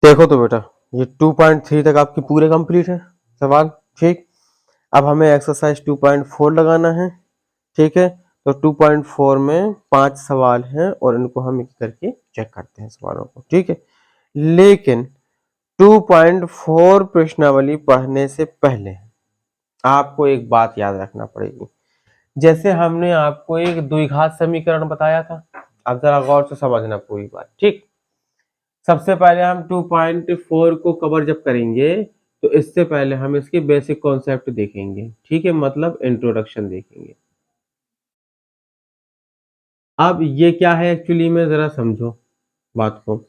देखो तो बेटा, ये 2.3 तक आपकी पूरे कंप्लीट है सवाल। ठीक, अब हमें एक्सरसाइज 2.4 लगाना है। ठीक है, तो 2.4 में 5 सवाल हैं और इनको हम एक करके चेक करते हैं सवालों को। ठीक है, लेकिन 2.4 प्रश्नावली पढ़ने से पहले आपको एक बात याद रखना पड़ेगी। जैसे हमने आपको एक द्विघात समीकरण बताया था, अब जरा गौर से समझना पूरी बात। ठीक, सबसे पहले हम 2.4 को कवर जब करेंगे तो इससे पहले हम इसके बेसिक कॉन्सेप्ट देखेंगे। ठीक है, मतलब इंट्रोडक्शन देखेंगे। अब ये क्या है एक्चुअली में, जरा समझो बात को।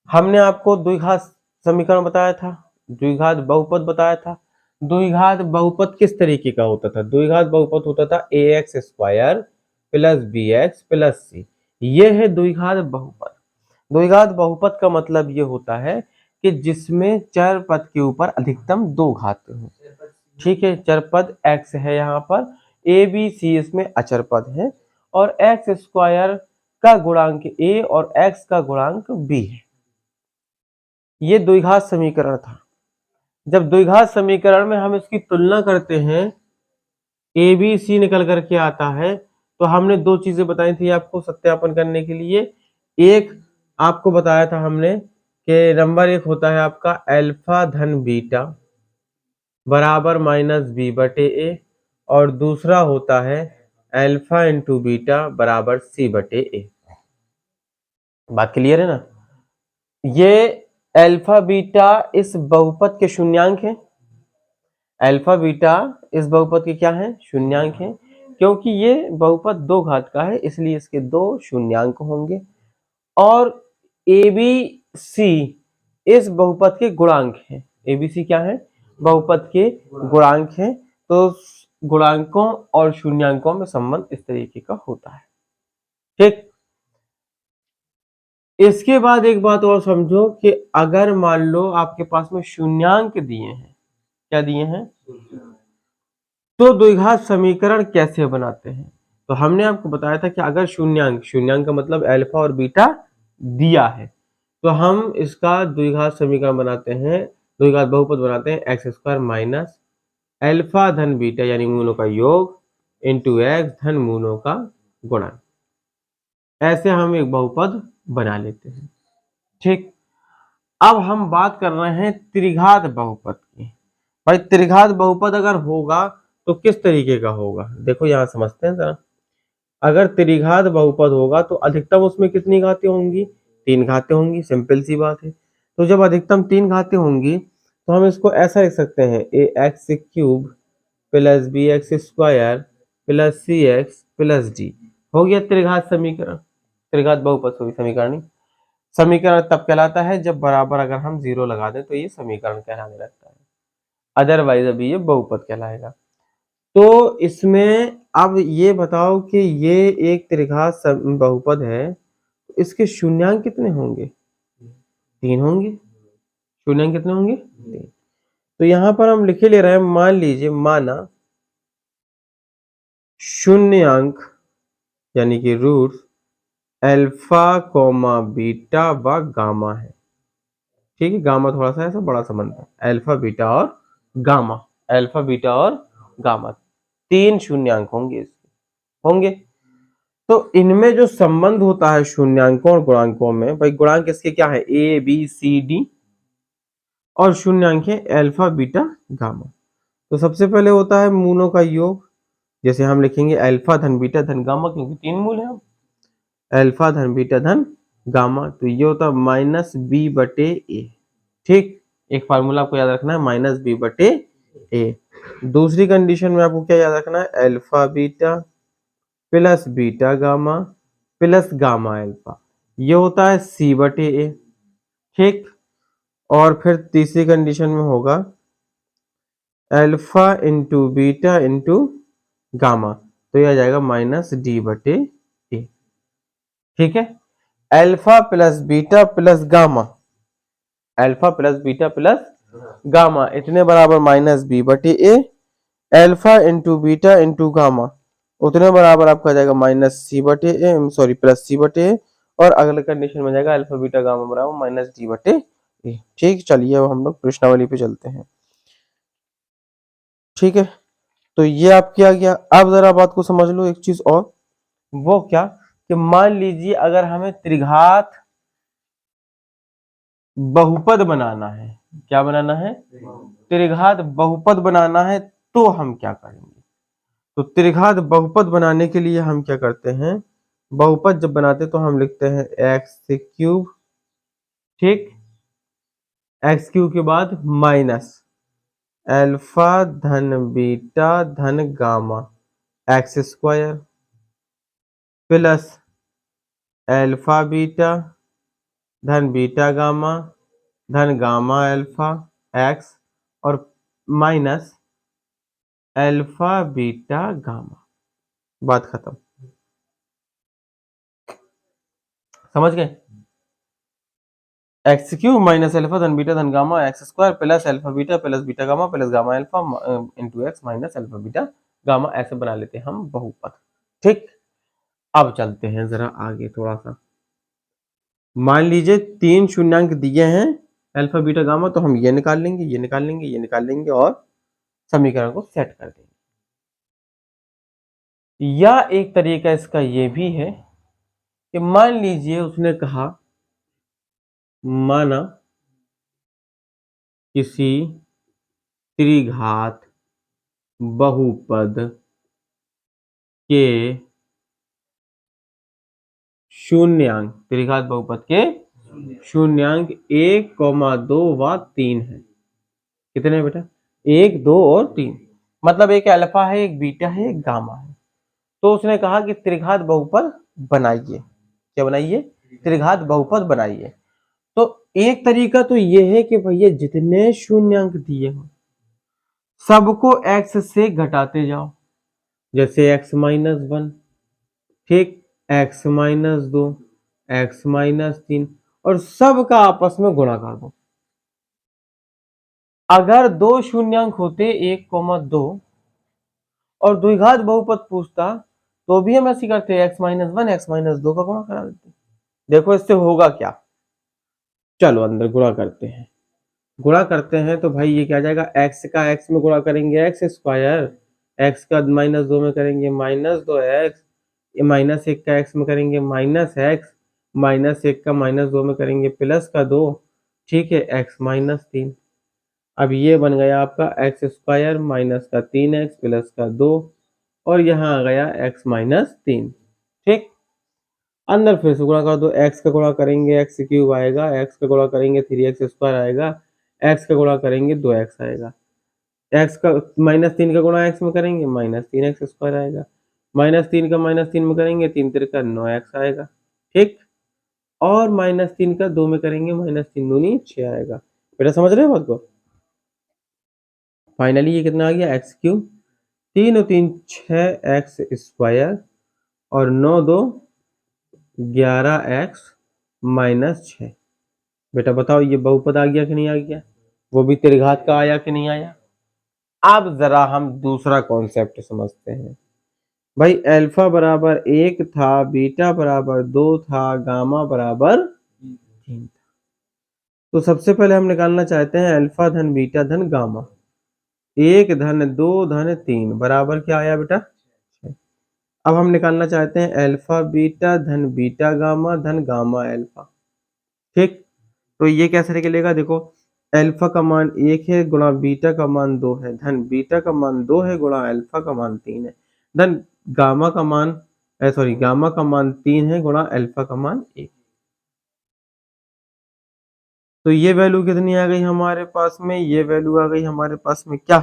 हमने आपको द्विघात समीकरण बताया था, द्विघात बहुपद बताया था। द्विघात बहुपद किस तरीके का होता था? द्विघात बहुपद होता था ax² plus bx plus c। ये है द्विघात बहुपद। द्विघात बहुपद का मतलब ये होता है कि जिसमें चर पद के ऊपर अधिकतम 2 घात हो। ठीक है, चर पद x है यहाँ पर, a b c इसमें अचर पद है, और x² का गुणांक a और x का गुणांक b है। ये द्विघात समीकरण था। जब द्विघात समीकरण में हम इसकी तुलना करते हैं, ए बी सी निकल करके आता है, तो हमने 2 चीजें बताई थी आपको सत्यापन करने के लिए। एक आपको बताया था हमने कि नंबर 1 होता है आपका अल्फा धन बीटा बराबर माइनस बी बटे ए, और दूसरा होता है अल्फा इंटू बीटा बराबर सी बटे ए। बात क्लियर है ना? ये अल्फा बीटा इस बहुपद के शून्यांक है। अल्फा बीटा इस बहुपद के क्या है? शून्यांक है। क्योंकि ये बहुपद 2 घात का है इसलिए इसके 2 शून्यांक होंगे। और ए बी सी इस बहुपद के गुणांक है। ए बी सी क्या है? बहुपद के गुणांक है। तो गुणांकों और शून्यांकों में संबंध इस तरीके का होता है। ठीक, इसके बाद एक बात और समझो कि अगर मान लो आपके पास में शून्यांक दिए हैं, क्या दिए हैं? तो द्विघात समीकरण कैसे बनाते हैं? तो हमने आपको बताया था कि अगर शून्यांक का मतलब अल्फा और बीटा दिया है, तो हम इसका द्विघात समीकरण बनाते हैं, द्विघात बहुपद बनाते हैं x² माइनस अल्फा धन बीटा यानी मूलों का योग इंटू x धन मूलों का गुणा। ऐसे हम एक बहुपद बना लेते हैं। ठीक, अब हम बात कर रहे हैं त्रिघात बहुपद की। भाई त्रिघात बहुपद अगर होगा तो किस तरीके का होगा? देखो यहां समझते हैं जरा। अगर त्रिघात बहुपद होगा तो अधिकतम उसमें कितनी घातें होंगी? 3 घातें होंगी। सिंपल सी बात है। तो जब अधिकतम 3 घातें होंगी तो हम इसको ऐसा लिख सकते हैं ax³ plus bx² plus cx plus d। हो गया त्रिघात समीकरण, त्रिघात बहुपद समीकरण। समीकरण तब कहलाता है जब बराबर अगर हम 0 लगा दें तो ये समीकरण कहलाने लगता है, अदरवाइज अभी ये बहुपद कहलाएगा। तो इसमें अब ये बताओ कि ये एक त्रिघात बहुपद है, तो इसके शून्यांक कितने होंगे? 3 होंगे। शून्यांक कितने होंगे? 3। तो यहां पर हम लिखे ले रहे हैं, मान लीजिए माना शून्यांक यानी कि रूट अल्फा कोमा बीटा व गामा है। ठीक है, गामा थोड़ा सा ऐसा बड़ा सा बनता है, अल्फा बीटा और गामा, अल्फा बीटा और गामा 3 शून्यांक होंगे इसके, होंगे। तो इनमें जो संबंध होता है शून्यांकों और गुणांकों में, भाई गुणांक इसके क्या है? ए बी सी डी, और शून्यांक है अल्फा बीटा गामा। तो सबसे पहले होता है मूलों का योग, जैसे हम लिखेंगे अल्फा धन बीटा धन गामा, क्योंकि 3 मूल है। अल्फा धन बीटा धन गामा, तो ये होता है माइनस बी बटे ए। ठीक, एक फार्मूला आपको याद रखना है माइनस बी बटे ए। दूसरी कंडीशन में आपको क्या याद रखना है? Alpha beta plus beta gamma plus gamma alpha, ये होता है सी बटे ए। ठीक, और फिर तीसरी कंडीशन में होगा alpha into beta into gamma, तो यह आ जाएगा माइनस डी बटे ए। ठीक है, alpha plus beta plus gamma, alpha plus beta plus gamma इतने बराबर माइनस बी बटे a. Alpha into beta into gamma उतने बराबर आपका जाएगा माइनस सी बटे ए, सॉरी प्लस सी बटे ए। और अगले कंडीशन में जाएगा अल्फा बीटा गामा बराबर माइनस डी बटे ए। ठीक, चलिए अब हम लोग प्रश्नावली पे चलते हैं। ठीक है, तो ये आप क्या गया। अब जरा बात को समझ लो एक चीज और, वो क्या कि मान लीजिए अगर हमें त्रिघात बहुपद बनाना है, क्या बनाना है, त्रिघात बहुपद बनाना है, तो हम क्या करेंगे। तो त्रिघात बहुपद बनाने के लिए हम क्या करते हैं, बहुपद जब बनाते तो हम लिखते हैं एक्स क्यूब, ठीक, एक्स क्यूब के बाद माइनस अल्फा धन बीटा धन gamma x square plus alpha beta धन बीटा गामा धन गामा अल्फा एक्स और माइनस अल्फा बीटा गामा। बात खत्म, समझ गए। एक्स क्यूब माइनस अल्फा धन बीटा धन gamma x square plus alpha beta plus beta gamma plus gamma alpha into x minus alpha beta gamma, ऐसे बना लेते हैं हम बहुपद। ठीक, अब चलते हैं जरा आगे थोड़ा सा। मान लीजिए 3 शून्यांक दिए हैं अल्फा बीटा गामा, तो हम ये निकाल लेंगे, ये निकाल लेंगे, ये निकाल लेंगे और समीकरण को सेट कर देंगे। या एक तरीका इसका ये भी है कि मान लीजिए उसने कहा, माना किसी त्रिघात बहुपद के शून्यांक, त्रिघात बहुपद के शून्यांक 1,2 व 3 है। कितने बेटा, 1, 2 और 3, मतलब एक अल्फा है, एक बीटा है, एक गामा है। तो उसने कहा कि त्रिघात बहुपद बनाइए। क्या बनाइए, त्रिघात बहुपद बनाइए। तो एक तरीका तो यह है कि भैया जितने शून्यांक दिए हो सबको x से घटाते जाओ, जैसे x माइनस 1, ठीक, x माइनस 2, x माइनस 3, और सबका आपस में गुणा कर दो। अगर 2 शून्यांक होते 1,2 और द्विघात बहुपद पूछता तो भी हम ऐसी करते, x माइनस 1 x माइनस 2 का गुणा करा देते। देखो इससे होगा क्या, चलो अंदर गुणा करते हैं। गुणा करते हैं तो भाई ये क्या जाएगा, x का x में गुणा करेंगे एक्स स्क्वायर, x का माइनस 2 में करेंगे माइनस 2x, माइनस 1 का x में करेंगे माइनस x, माइनस 1 का माइनस 2 में करेंगे प्लस का 2, ठीक है, x माइनस 3। अब ये बन गया आपका एक्स स्क्वायर माइनस का 3x प्लस का 2, और यहाँ आ गया x माइनस 3। ठीक, अंदर फिर से गुणा कर दो, x का गुणा करेंगे एक्स क्यूब आएगा, x का गुणा करेंगे 3x स्क्वायर आएगा, x का गुणा करेंगे 2x आएगा, x का माइनस 3 का गुणा x में करेंगे माइनस 3x स्क्वायर आएगा, माइनस 3 का माइनस 3 में करेंगे 3 तिरका 9x आएगा, ठीक, और माइनस 3 का 2 में करेंगे माइनस 3 दूनी 6 आएगा। बेटा समझ रहे हो बात को। फाइनली ये कितना आ गया, एक्स क्यूब 3 और 3 6x स्क्वायर और 9 2 11x माइनस 6। बेटा बताओ ये बहुपद आ गया कि नहीं आ गया, वो भी त्रिघात का आया कि नहीं आया। अब जरा हम दूसरा कॉन्सेप्ट समझते हैं। भाई अल्फा बराबर 1 था, बीटा बराबर 2 था, गामा बराबर 3 था। तो सबसे पहले हम निकालना चाहते हैं अल्फा धन बीटा धन गामा। 1 धन 2 धन 3 बराबर क्या आया बेटा, 6। अब हम निकालना चाहते हैं अल्फा बीटा धन बीटा गामा धन गामा अल्फा। ठीक, तो ये कैसे निकलेगा, देखो अल्फा का मान 1 है गुणा बीटा का मान 2 है धन बीटा का मान 2 है गुणा अल्फा का मान 3 है धन गामा का मान गामा का मान 3 है गुणा अल्फा का मान 1। तो ये वैल्यू कितनी आ गई हमारे पास में, ये वैल्यू आ गई हमारे पास में क्या,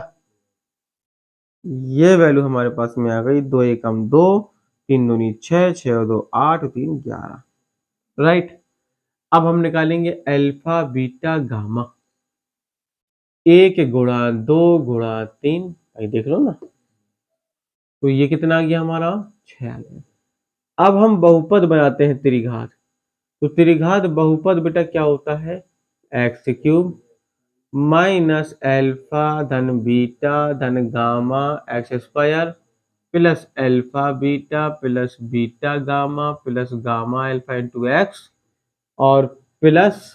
ये वैल्यू हमारे पास में आ गई 2 एकम 2, 3 दूनी 6, 6 और 2 8, 3 11। राइट, अब हम निकालेंगे अल्फा बीटा गामा। 1 गुणा 2 गुणा 3, भाई देख लो ना, तो ये कितना आ गया हमारा, 6 आ गया। अब हम बहुपद बनाते हैं त्रिघात। तो त्रिघात बहुपद बेटा क्या होता है, एक्स क्यूब माइनस अल्फा धन बीटा धन gamma x square plus alpha beta plus beta gamma plus gamma alpha into x और plus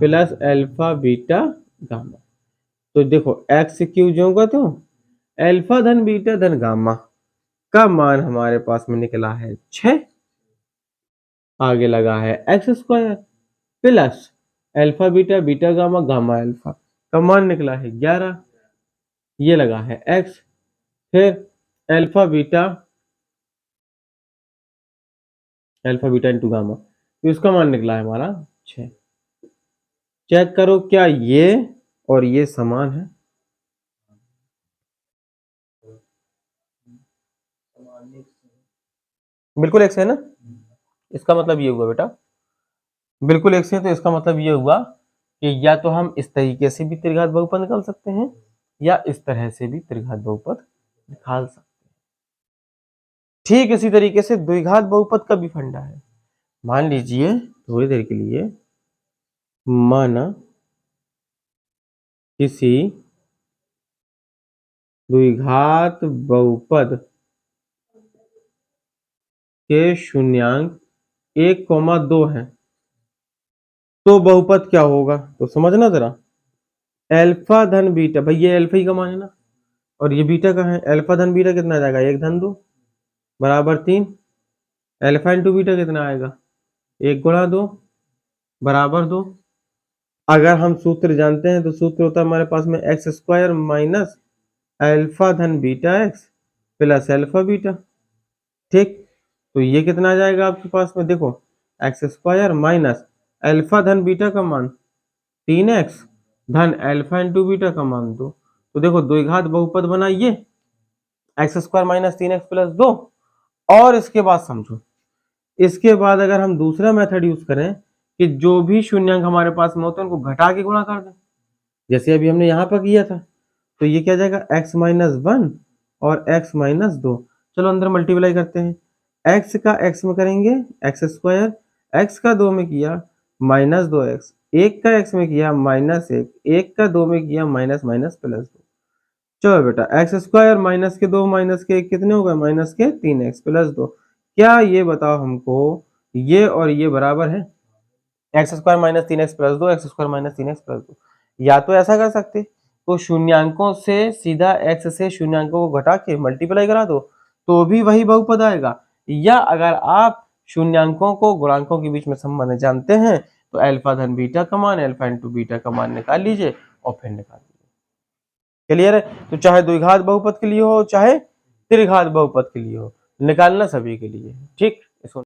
plus alpha beta gamma. तो देखो एक्स क्यूब होगा तो अल्फा धन बीटा धन गामा का मान हमारे पास में निकला है 6। आगे लगा है x square plus alpha beta beta gamma gamma alpha का मान निकला है 11। ये लगा है एक्स, फिर अल्फा बीटा इंटू गामा, तो इसका मान निकला है हमारा 6। चेक करो क्या ये और ये समान है? बिल्कुल एक से है ना। इसका मतलब ये हुआ बेटा, बिल्कुल एक से है, तो इसका मतलब ये हुआ कि या तो हम इस तरीके से भी त्रिघात बहुपद निकाल सकते हैं या इस तरह से भी त्रिघात बहुपद निकाल सकते हैं। ठीक इसी तरीके से द्विघात बहुपद का भी फंडा है। मान लीजिए थोड़ी देर के लिए, माना किसी द्विघात बहुपद के शून्यांक 1,2 है, तो बहुपद क्या होगा? तो समझना जरा, अल्फा धन बीटा, भाई ये अल्फा ही का मान है ना, और ये बीटा का है। अल्फा धन बीटा कितना आ जाएगा? 1 धन 2 बराबर 3। अल्फा इंटू बीटा कितना आएगा? 1 गुणा 2 बराबर 2। अगर हम सूत्र जानते हैं तो सूत्र होता है हमारे पास में एक्स स्क्वायर माइनस अल्फा धन beta x plus alpha beta. ठीक, तो ये कितना आ जाएगा आपके पास में? देखो एक्स स्क्वायर माइनस अल्फा धन बीटा का मान 3x धन अल्फा इंटू बीटा का मान 2। तो देखो द्विघात बहुपद बना ये x square minus 3x plus 2। और इसके बाद समझो, इसके बाद अगर हम दूसरा मेथड यूज करें कि जो भी शून्यांक हमारे पास में होते हैं उनको घटा के गुणा कर दें, जैसे अभी हमने यहाँ पर किया था, तो ये क्या आ जाएगा? x माइनस 1 और x माइनस 2। चलो अंदर मल्टीप्लाई करते हैं, x का x में करेंगे एक्स स्क्वायर, x का 2 में किया माइनस 2x, 1 का x में किया माइनस 1, 1 का 2 में किया माइनस माइनस प्लस 2। चलो बेटा एक्स स्क्वायर माइनस के 2 माइनस के 1 कितने हो गए? माइनस के 3x प्लस 2। क्या ये बताओ हमको ये और ये बराबर है? X square minus 3x plus 2, x square minus 3x plus 2। या तो ऐसा कर सकते, तो शून्यांकों से सीधा x से शून्यांकों को घटा के मल्टीप्लाई करा दो तो भी वही बहुपद आएगा। या अगर आप शून्यांकों को गुणांकों के बीच में संबंध जानते हैं तो अल्फा धन बीटा का मान अल्फा इंटू बीटा का मान निकाल लीजिए और फिर निकाल लीजिए। क्लियर है? तो चाहे द्विघात बहुपद के लिए हो चाहे त्रिघात बहुपद के लिए हो, निकालना सभी के लिए। ठीक।